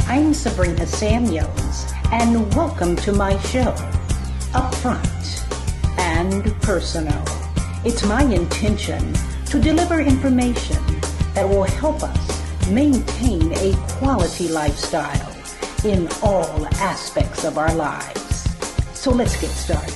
I'm Sabrina Samuels, and welcome to my show, Upfront and Personal. It's my intention to deliver information that will help us maintain a quality lifestyle in all aspects of our lives. So let's get started.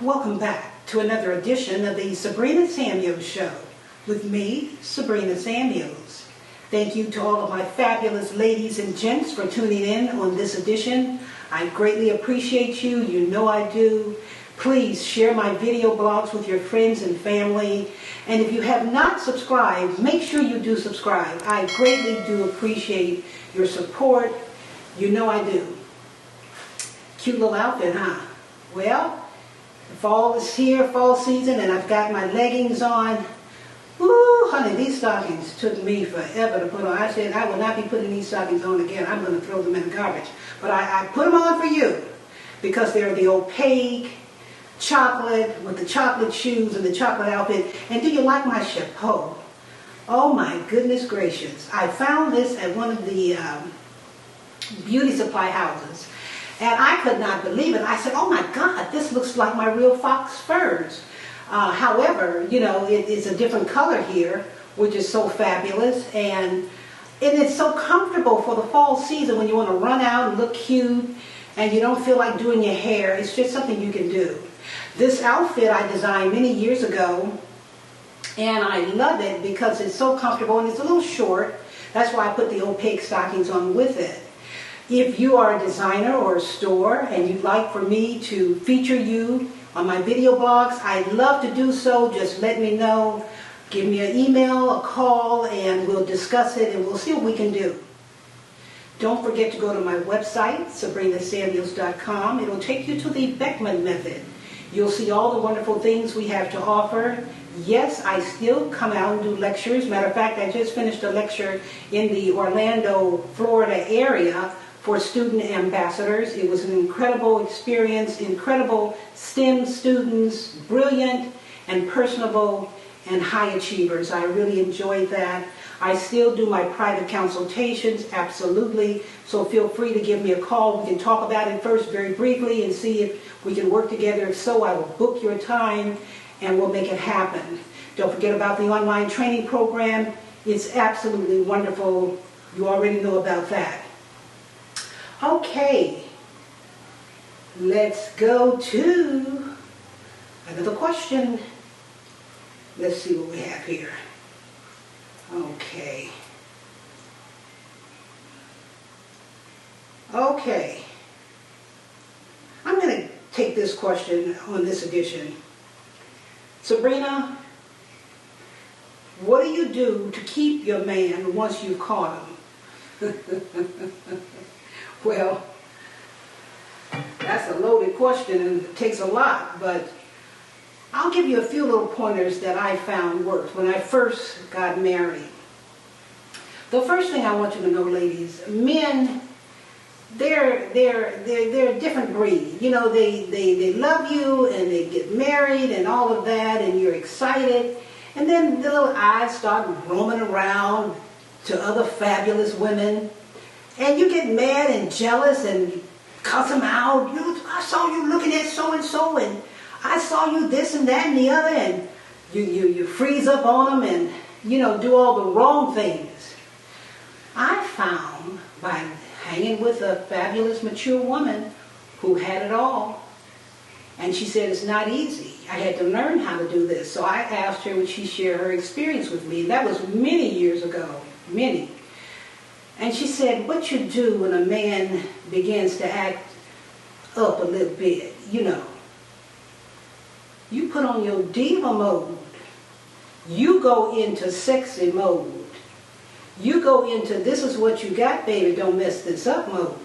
Welcome back to another edition of the Sabrina Samuels Show with me, Sabrina Samuels. Thank you to all of my fabulous ladies and gents for tuning in on this edition. I greatly appreciate you. You know I do. Please share my video blogs with your friends and family. And if you have not subscribed, make sure you do subscribe. I greatly do appreciate your support. You know I do. Cute little outfit, huh? Well, fall is here, fall season, and I've got my leggings on. Woo, honey, these stockings took me forever to put on. I said I will not be putting these stockings on again. I'm going to throw them in the garbage. But I put them on for you because they're the opaque chocolate with the chocolate shoes and the chocolate outfit. And do you like my chapeau? Oh my goodness gracious. I found this at one of the beauty supply houses. And I could not believe it. I said, oh my God, this looks like my real fox furs. However, you know, it's a different color here, which is so fabulous. And it's so comfortable for the fall season when you want to run out and look cute and you don't feel like doing your hair. It's just something you can do. This outfit I designed many years ago, and I love it because it's so comfortable and it's a little short. That's why I put the opaque stockings on with it. If you are a designer or a store and you'd like for me to feature you on my video blogs, I'd love to do so. Just let me know. Give me an email, a call, and we'll discuss it and we'll see what we can do. Don't forget to go to my website, sabrinasamuels.com. It'll take you to the Beckman method. You'll see all the wonderful things we have to offer. Yes, I still come out and do lectures. Matter of fact, I just finished a lecture in the Orlando, Florida area for student ambassadors. It was an incredible experience, incredible STEM students, brilliant and personable and high achievers. I really enjoyed that. I still do my private consultations, absolutely. So feel free to give me a call. We can talk about it first very briefly and see if we can work together. If so, I will book your time and we'll make it happen. Don't forget about the online training program. It's absolutely wonderful. You already know about that. Okay, let's go to another question. Let's see what we have here. Okay. I'm going to take this question on this edition. Sabrina, what do you do to keep your man once you've caught him? Well, that's a loaded question and it takes a lot, but I'll give you a few little pointers that I found worked when I first got married. The first thing I want you to know, ladies, men, they're a different breed. You know, they love you and they get married and all of that and you're excited. And then the little eyes start roaming around to other fabulous women. And you get mad and jealous and cuss them out. I saw you looking at so-and-so and I saw you this and that and the other. And you freeze up on them and, you know, do all the wrong things. found by hanging with a fabulous, mature woman who had it all, and she said it's not easy. I had to learn how to do this. So I asked her would she share her experience with me. That was many years ago, many. And she said, what you do when a man begins to act up a little bit, you know, you put on your diva mode. You go into sexy mode. You go into this is what you got, baby, don't mess this up mode.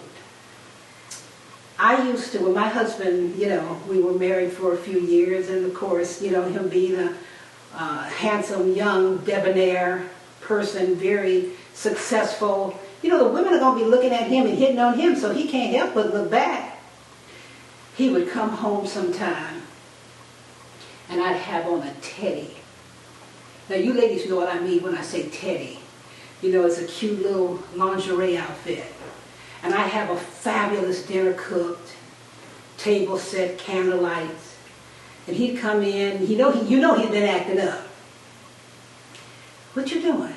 I used to, with my husband, you know, we were married for a few years, and of course, you know, him being a handsome, young, debonair person, very successful, you know, the women are going to be looking at him and hitting on him, so he can't help but look back. He would come home sometime, and I'd have on a teddy. Now, you ladies know what I mean when I say teddy. You know, it's a cute little lingerie outfit. And I have a fabulous dinner cooked, table set, candlelights. And he'd come in, you know he'd been acting up. What you doing?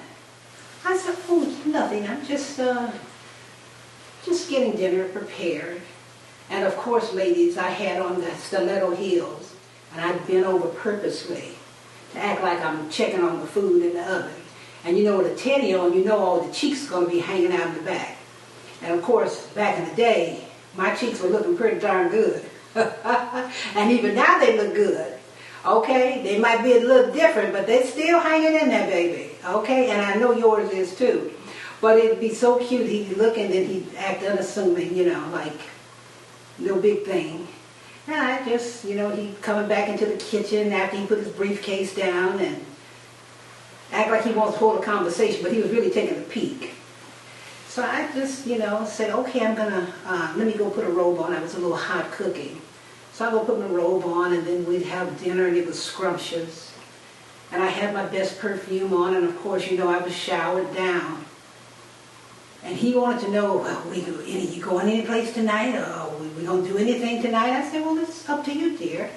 I said, oh, nothing. I'm just getting dinner prepared. And of course, ladies, I had on the stiletto heels, and I'd bent over purposely to act like I'm checking on the food in the oven. And you know, with a teddy on, you know all the cheeks are going to be hanging out in the back. And of course, back in the day, my cheeks were looking pretty darn good. And even now they look good. Okay? They might be a little different, but they're still hanging in there, baby. Okay? And I know yours is too. But it'd be so cute. He'd look and then he'd act unassuming, you know, like no big thing. And I just, you know, he'd coming back into the kitchen after he put his briefcase down and act like he wants to hold a conversation, but he was really taking a peek. So I just, you know, said, okay, I'm going to, let me go put a robe on. I was a little hot cooking. So I go put my robe on, and then we'd have dinner, and it was scrumptious. And I had my best perfume on, and of course, you know, I was showered down. And he wanted to know, well, you going any place tonight, or we going to do anything tonight? I said, well, it's up to you, dear.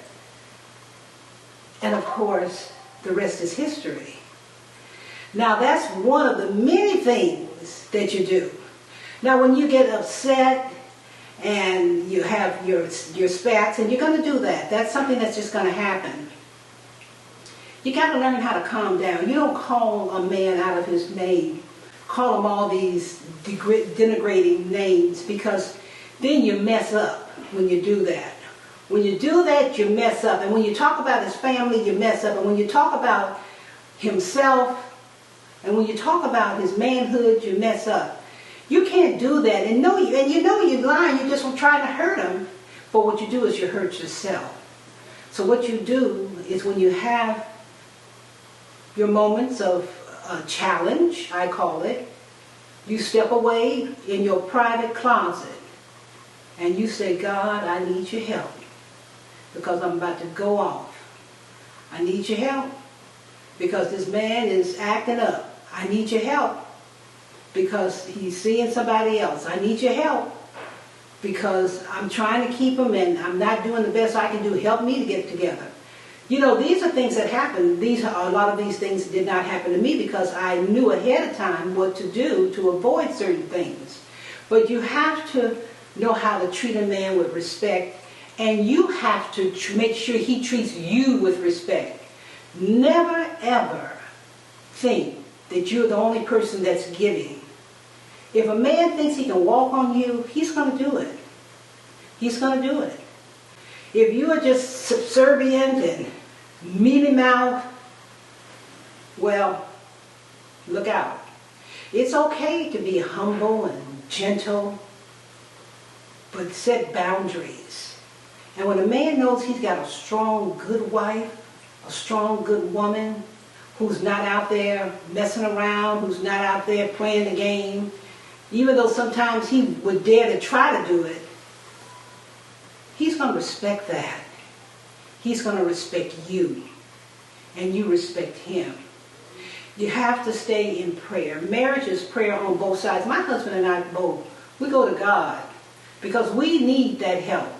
And of course, the rest is history. Now, that's one of the many things that you do. Now, when you get upset and you have your spats, and you're going to do that. That's something that's just going to happen. You got to learn how to calm down. You don't call a man out of his name. Call him all these denigrating names, because then you mess up when you do that. When you do that, you mess up. And when you talk about his family, you mess up. And when you talk about himself, and when you talk about his manhood, you mess up. You can't do that. And you know you're lying. You're just trying to hurt him. But what you do is you hurt yourself. So what you do is when you have your moments of challenge, I call it, you step away in your private closet and you say, God, I need your help because I'm about to go off. I need your help because this man is acting up. I need your help because he's seeing somebody else. I need your help because I'm trying to keep him and I'm not doing the best I can do. Help me to get it together. You know, these are things that happen. A lot of these things did not happen to me because I knew ahead of time what to do to avoid certain things. But you have to know how to treat a man with respect, and you have to make sure he treats you with respect. Never, ever think that you're the only person that's giving. If a man thinks he can walk on you, he's going to do it. He's going to do it. If you are just subservient and mealy-mouthed, well, look out. It's okay to be humble and gentle, but set boundaries. And when a man knows he's got a strong, good wife, a strong, good woman, who's not out there messing around, who's not out there playing the game, even though sometimes he would dare to try to do it, he's going to respect that. He's going to respect you, and you respect him. You have to stay in prayer. Marriage is prayer on both sides. My husband and I both, we go to God because we need that help,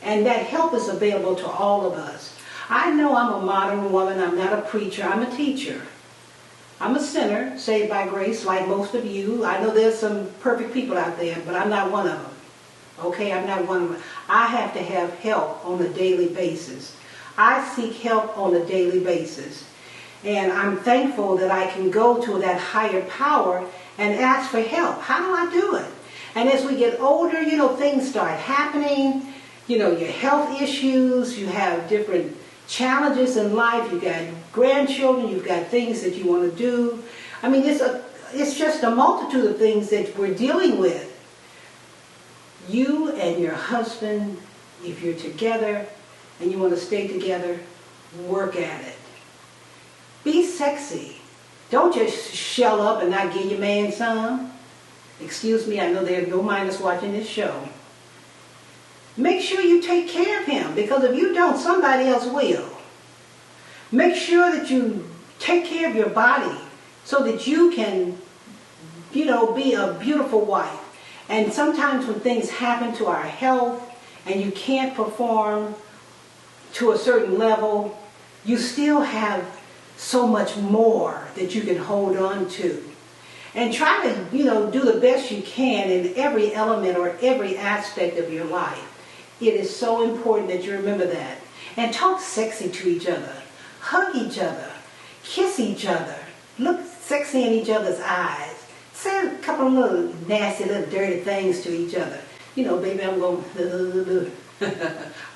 and that help is available to all of us. I know I'm a modern woman. I'm not a preacher. I'm a teacher. I'm a sinner, saved by grace, like most of you. I know there's some perfect people out there, but I'm not one of them. Okay, I'm not one of them. I have to have help on a daily basis. I seek help on a daily basis. And I'm thankful that I can go to that higher power and ask for help. How do I do it? And as we get older, things start happening. Your health issues, you have different challenges in life. You've got grandchildren, you've got things that you want to do. I mean, it's just a multitude of things that we're dealing with. You and your husband, if you're together and you want to stay together, work at it. Be sexy. Don't just shell up and not give your man some. Excuse me, I know there are no minors watching this show. Make sure you take care of him, because if you don't, somebody else will. Make sure that you take care of your body so that you can, be a beautiful wife. And sometimes when things happen to our health and you can't perform to a certain level, you still have so much more that you can hold on to. And try to, do the best you can in every element or every aspect of your life. It is so important that you remember that. And talk sexy to each other. Hug each other. Kiss each other. Look sexy in each other's eyes. Say a couple of little nasty, little dirty things to each other. Baby, I'm going to...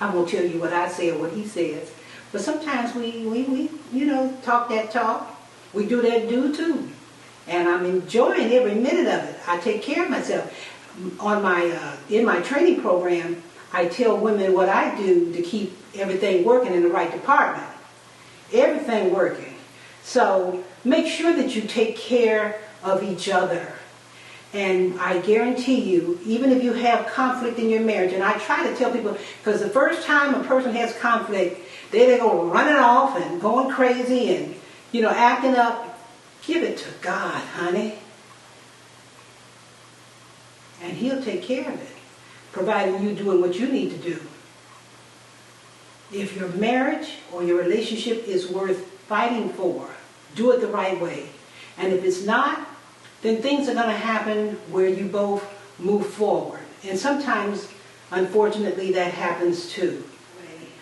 I won't tell you what I say or what he says. But sometimes we talk that talk. We do that too. And I'm enjoying every minute of it. I take care of myself. In my training program, I tell women what I do to keep everything working in the right department. Everything working. So make sure that you take care of each other. And I guarantee you, even if you have conflict in your marriage, and I try to tell people, because the first time a person has conflict, they go running off and going crazy and, acting up. Give it to God, honey. And He'll take care of it, providing you're doing what you need to do. If your marriage or your relationship is worth fighting for, do it the right way. And if it's not, then things are going to happen where you both move forward. And sometimes, unfortunately, that happens too.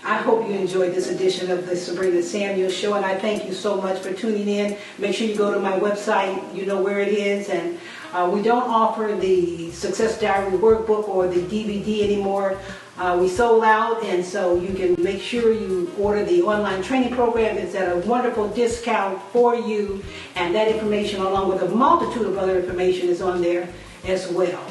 I hope you enjoyed this edition of the Sabrina Samuel Show, and I thank you so much for tuning in. Make sure you go to my website. You know where it is. And we don't offer the Success Diary workbook or the DVD anymore. We sold out, and so you can make sure you order the online training program. It's at a wonderful discount for you, and that information, along with a multitude of other information, is on there as well.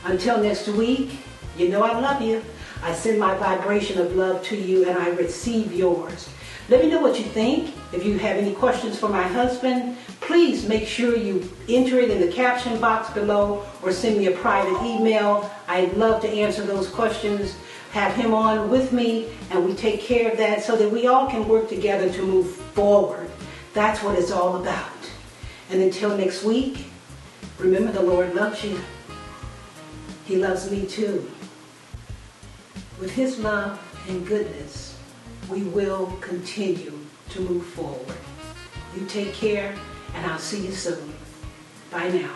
Until next week, I love you. I send my vibration of love to you, and I receive yours. Let me know what you think. If you have any questions for my husband, please make sure you enter it in the caption box below or send me a private email. I'd love to answer those questions, have him on with me, and we take care of that so that we all can work together to move forward. That's what it's all about. And until next week, remember the Lord loves you. He loves me too. With His love and goodness, we will continue to move forward. You take care, and I'll see you soon. Bye now.